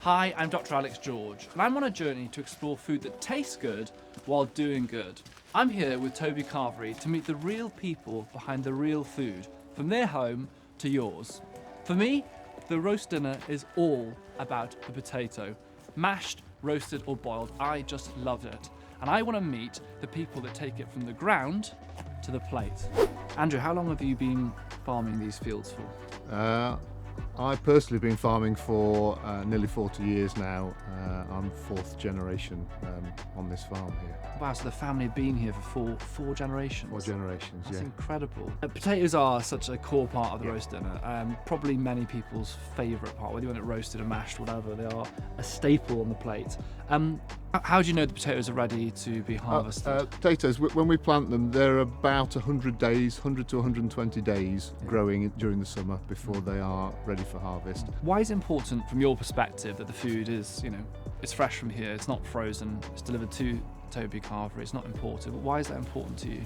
Hi, I'm Dr. Alex George, and I'm on a journey to explore food that tastes good while doing good. I'm here with Toby Carvery to meet the real people behind the real food, from their home to yours. For me, the roast dinner is all about the potato. Mashed, roasted or boiled, I just love it. And I want to meet the people that take it from the ground to the plate. Andrew, how long have you been farming these fields for? I've personally been farming for nearly 40 years now. I'm fourth generation on this farm here. Wow, so the family have been here for four generations? 4 generations, That's yeah. incredible. Potatoes are such a core part of the roast dinner. Probably many people's favourite part, whether you want it roasted or mashed, whatever, they are a staple on the plate. How do you know the potatoes are ready to be harvested? Potatoes, when we plant them, they're about 100 days, 100 to 120 days growing during the summer before they are ready for harvest. Why is it important from your perspective that the food is, it's fresh from here, it's not frozen, it's delivered to Toby Carvery, it's not imported, but why is that important to you?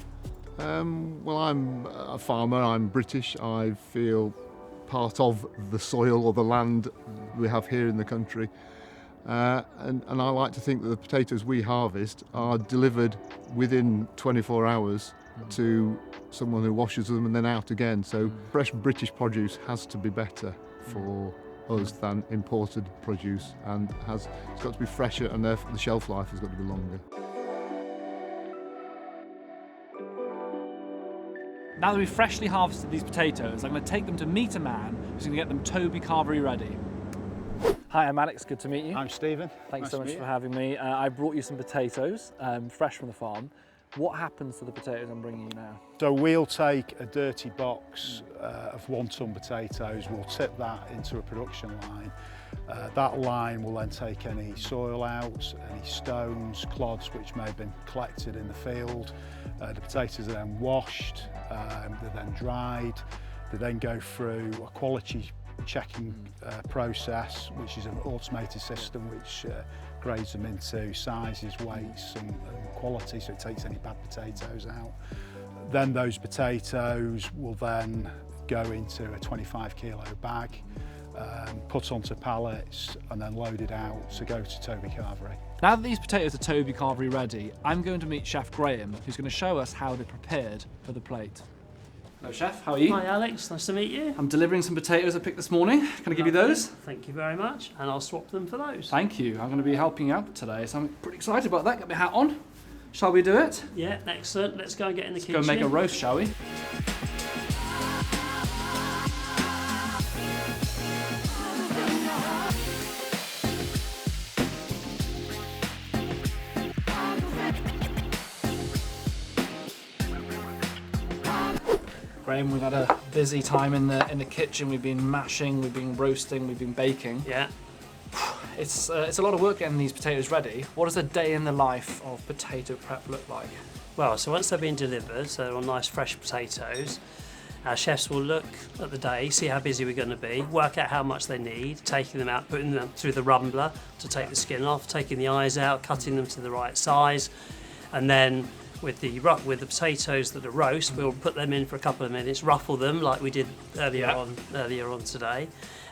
Well, I'm a farmer, I'm British, I feel part of the soil or the land we have here in the country. And I like to think that the potatoes we harvest are delivered within 24 hours to someone who washes them and then out again. So fresh British produce has to be better for us than imported produce, and it's got to be fresher, and therefore the shelf life has got to be longer. Now that we've freshly harvested these potatoes, I'm going to take them to meet a man who's going to get them Toby Carvery ready. Hi, I'm Alex, good to meet you. I'm Stephen. Thanks so much for having me. I brought you some potatoes, fresh from the farm. What happens to the potatoes I'm bringing you now? So we'll take a dirty box of 1 ton potatoes, we'll tip that into a production line. That line will then take any soil out, any stones, clods which may have been collected in the field. The potatoes are then washed, they're then dried, they then go through a quality checking process, which is an automated system which grades them into sizes, weights and quality, so it takes any bad potatoes out. Then those potatoes will then go into a 25 kilo bag, put onto pallets and then loaded out to go to Toby Carvery. Now that these potatoes are Toby Carvery ready, I'm going to meet Chef Graham, who's going to show us how they're prepared for the plate. Hello Chef, how are you? Hi Alex, nice to meet you. I'm delivering some potatoes I picked this morning. Can I give you those? Thank you very much, and I'll swap them for those. Thank you. I'm going to be helping you out today, so I'm pretty excited about that. Get my hat on. Shall we do it? Yeah, excellent. Let's go and get in the kitchen. Go and make a roast, shall we? Graham, we've had a busy time in the kitchen. We've been mashing, we've been roasting, we've been baking. Yeah. It's a lot of work getting these potatoes ready. What does a day in the life of potato prep look like? Well, so once they've been delivered, so they're on nice fresh potatoes, our chefs will look at the day, see how busy we're going to be, work out how much they need, taking them out, putting them through the rumbler to take the skin off, taking the eyes out, cutting them to the right size, and then with the potatoes that are roast, we'll put them in for a couple of minutes, ruffle them like we did earlier on today,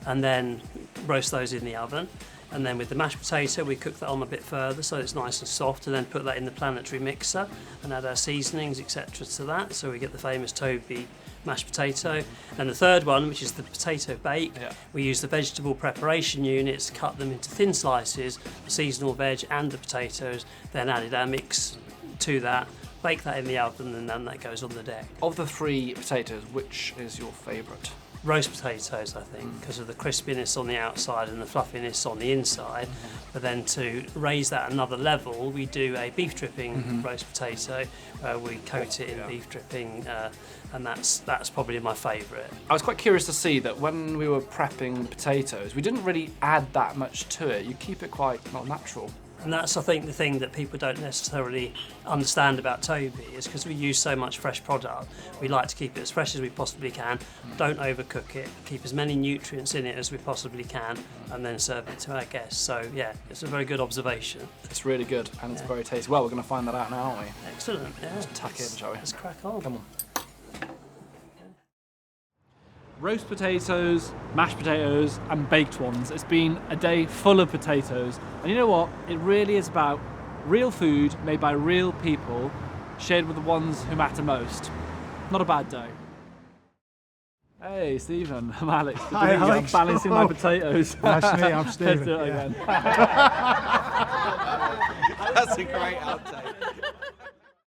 and then roast those in the oven. And then with the mashed potato, we cook that on a bit further so it's nice and soft, and then put that in the planetary mixer and add our seasonings, etc. to that, so we get the famous Toby mashed potato. And the third one, which is the potato bake, we use the vegetable preparation units, cut them into thin slices, the seasonal veg and the potatoes, then added our mix to that, bake that in the oven, and then that goes on the deck. Of the 3 potatoes, which is your favourite? Roast potatoes, I think, because of the crispiness on the outside and the fluffiness on the inside. But then to raise that another level, we do a beef dripping roast potato. We coat it in beef dripping, and that's probably my favourite. I was quite curious to see that when we were prepping potatoes, we didn't really add that much to it. You keep it quite natural. And that's, I think, the thing that people don't necessarily understand about Toby is because we use so much fresh product, we like to keep it as fresh as we possibly can, don't overcook it, keep as many nutrients in it as we possibly can, and then serve it to our guests. So yeah, it's a very good observation. It's really good, and it's very tasty. Well, we're going to find that out now, aren't we? Excellent, yeah. Let's tuck in, shall we? Let's crack on. Come on. roast potatoes, mashed potatoes, and baked ones. It's been a day full of potatoes. And you know what? It really is about real food made by real people, shared with the ones who matter most. Not a bad day. Hey, Stephen. I'm Alex. Good to Hi, meet you. Alex. I'm balancing my potatoes. Nice to meet you, I'm Let's Stephen. do it Yeah. again. That's a great outtake.